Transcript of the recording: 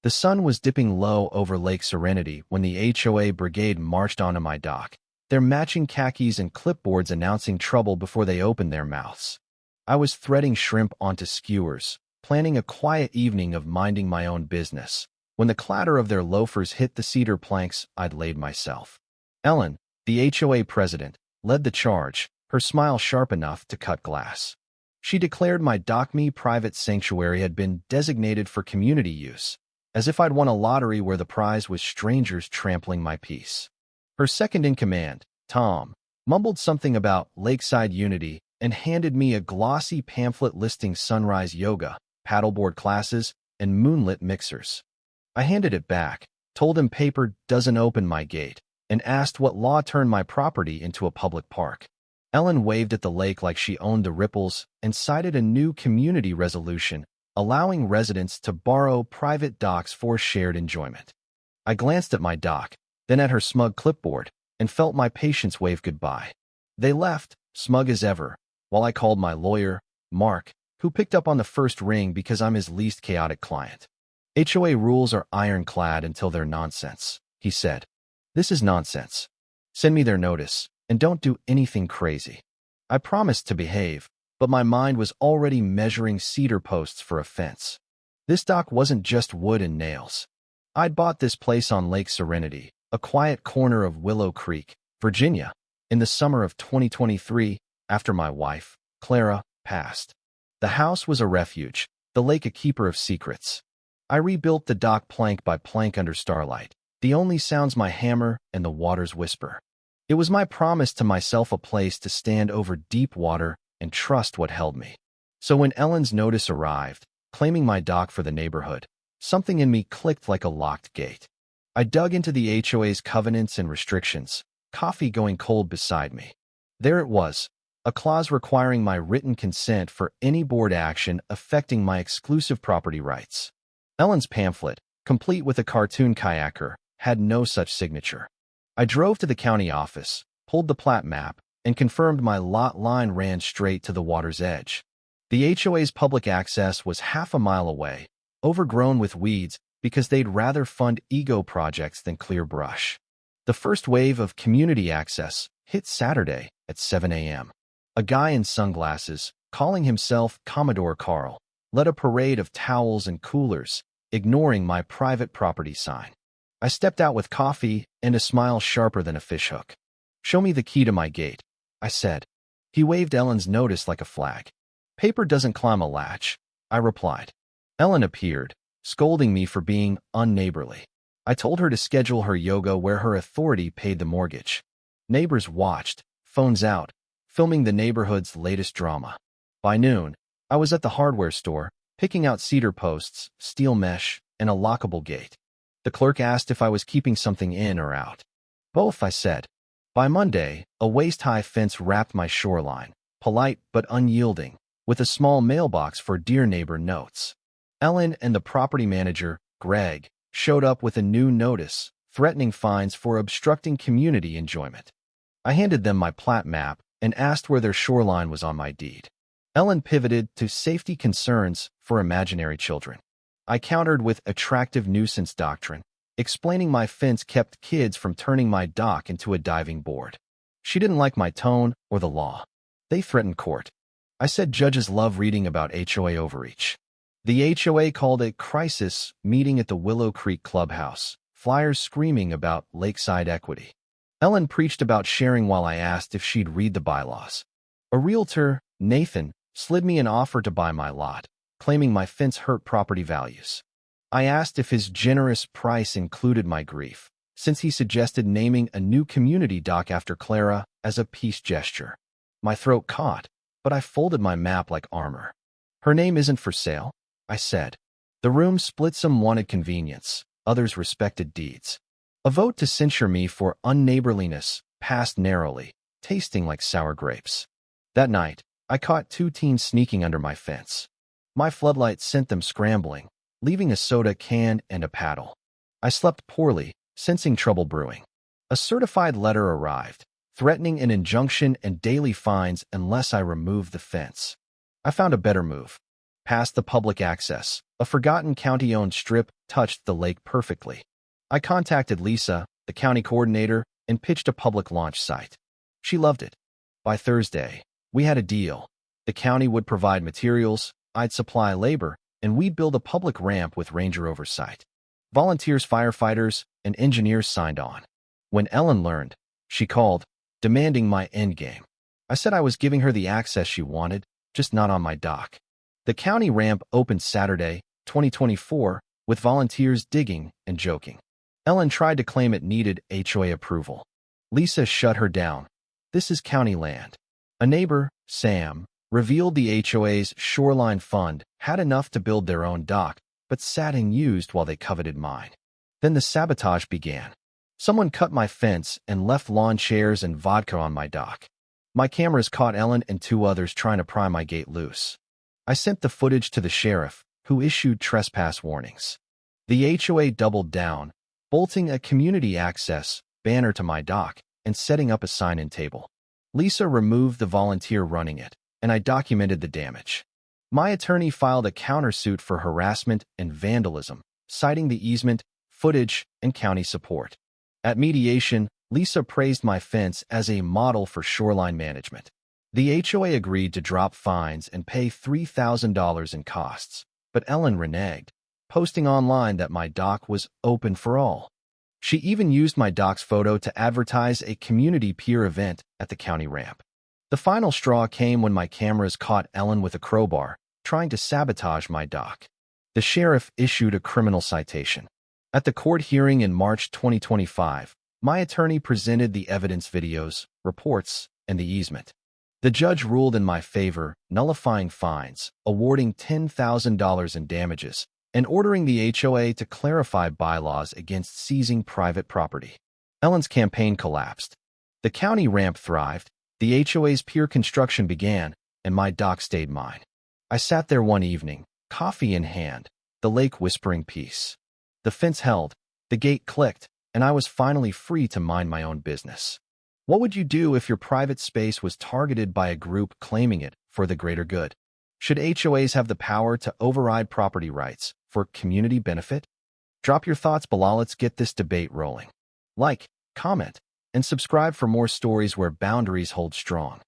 The sun was dipping low over Lake Serenity when the HOA brigade marched onto my dock, their matching khakis and clipboards announcing trouble before they opened their mouths. I was threading shrimp onto skewers, planning a quiet evening of minding my own business, when the clatter of their loafers hit the cedar planks I'd laid myself. Ellen, the HOA president, led the charge, her smile sharp enough to cut glass. She declared my dock-me private sanctuary had been designated for community use, as if I'd won a lottery where the prize was strangers trampling my peace. Her second-in-command, Tom, mumbled something about lakeside unity and handed me a glossy pamphlet listing sunrise yoga, paddleboard classes, and moonlit mixers. I handed it back, told him paper doesn't open my gate, and asked what law turned my property into a public park. Ellen waved at the lake like she owned the ripples and cited a new community resolution allowing residents to borrow private docks for shared enjoyment. I glanced at my dock, then at her smug clipboard, and felt my patients wave goodbye. They left, smug as ever, while I called my lawyer, Mark, who picked up on the first ring because I'm his least chaotic client. HOA rules are ironclad until they're nonsense, he said. This is nonsense. Send me their notice, and don't do anything crazy. I promised to behave, but my mind was already measuring cedar posts for a fence. This dock wasn't just wood and nails. I'd bought this place on Lake Serenity, a quiet corner of Willow Creek, Virginia, in the summer of 2023, after my wife, Clara, passed. The house was a refuge, the lake a keeper of secrets. I rebuilt the dock plank by plank under starlight, the only sounds my hammer and the water's whisper. It was my promise to myself, a place to stand over deep water and trust what held me. So when Ellen's notice arrived, claiming my dock for the neighborhood, something in me clicked like a locked gate. I dug into the HOA's covenants and restrictions, coffee going cold beside me. There it was, a clause requiring my written consent for any board action affecting my exclusive property rights. Ellen's pamphlet, complete with a cartoon kayaker, had no such signature. I drove to the county office, pulled the plat map, and confirmed my lot line ran straight to the water's edge. The HOA's public access was half a mile away, overgrown with weeds because they'd rather fund ego projects than clear brush. The first wave of community access hit Saturday at 7 a.m. A guy in sunglasses, calling himself Commodore Carl, led a parade of towels and coolers, ignoring my private property sign. I stepped out with coffee and a smile sharper than a fishhook. "Show me the key to my gate," I said. He waved Ellen's notice like a flag. "Paper doesn't climb a latch," I replied. Ellen appeared, scolding me for being unneighborly. I told her to schedule her yoga where her authority paid the mortgage. Neighbors watched, phones out, filming the neighborhood's latest drama. By noon, I was at the hardware store, picking out cedar posts, steel mesh, and a lockable gate. The clerk asked if I was keeping something in or out. "Both," I said. By Monday, a waist-high fence wrapped my shoreline, polite but unyielding, with a small mailbox for dear neighbor notes. Ellen and the property manager, Greg, showed up with a new notice, threatening fines for obstructing community enjoyment. I handed them my plat map and asked where their shoreline was on my deed. Ellen pivoted to safety concerns for imaginary children. I countered with attractive nuisance doctrine, explaining my fence kept kids from turning my dock into a diving board. She didn't like my tone or the law. They threatened court. I said judges love reading about HOA overreach. The HOA called a crisis meeting at the Willow Creek Clubhouse, flyers screaming about lakeside equity. Ellen preached about sharing while I asked if she'd read the bylaws. A realtor, Nathan, slid me an offer to buy my lot, claiming my fence hurt property values. I asked if his generous price included my grief, since he suggested naming a new community dock after Clara as a peace gesture. My throat caught, but I folded my map like armor. "Her name isn't for sale," I said. The room split. Some wanted convenience, others respected deeds. A vote to censure me for unneighborliness passed narrowly, tasting like sour grapes. That night, I caught two teens sneaking under my fence. My floodlight sent them scrambling, leaving a soda can and a paddle. I slept poorly, sensing trouble brewing. A certified letter arrived, threatening an injunction and daily fines unless I removed the fence. I found a better move. past the public access. A forgotten county-owned strip touched the lake perfectly. I contacted Lisa, the county coordinator, and pitched a public launch site. She loved it. By Thursday, we had a deal. The county would provide materials, I'd supply labor, and we'd build a public ramp with ranger oversight. Volunteers, firefighters, and engineers signed on. When Ellen learned, she called, demanding my endgame. I said I was giving her the access she wanted, just not on my dock. The county ramp opened Saturday, 2024, with volunteers digging and joking. Ellen tried to claim it needed HOA approval. Lisa shut her down. This is county land. A neighbor, Sam, revealed the HOA's Shoreline fund had enough to build their own dock, but sat unused while they coveted mine. Then the sabotage began. Someone cut my fence and left lawn chairs and vodka on my dock. My cameras caught Ellen and 2 others trying to pry my gate loose. I sent the footage to the sheriff, who issued trespass warnings. The HOA doubled down, bolting a community access banner to my dock and setting up a sign-in table. Lisa removed the volunteer running it, and I documented the damage. My attorney filed a countersuit for harassment and vandalism, citing the easement, footage, and county support. At mediation, Lisa praised my fence as a model for shoreline management. The HOA agreed to drop fines and pay $3,000 in costs, but Ellen reneged, posting online that my dock was open for all. She even used my dock's photo to advertise a community Pier event at the county ramp. The final straw came when my cameras caught Ellen with a crowbar, trying to sabotage my dock. The sheriff issued a criminal citation. At the court hearing in March 2025, my attorney presented the evidence, videos, reports, and the easement. The judge ruled in my favor, nullifying fines, awarding $10,000 in damages, and ordering the HOA to clarify bylaws against seizing private property. Ellen's campaign collapsed. The county ramp thrived, the HOA's pier construction began, and my dock stayed mine. I sat there one evening, coffee in hand, the lake whispering peace. The fence held, the gate clicked, and I was finally free to mind my own business. What would you do if your private space was targeted by a group claiming it for the greater good? Should HOAs have the power to override property rights for community benefit? Drop your thoughts below. Let's get this debate rolling. Like, comment, and subscribe for more stories where boundaries hold strong.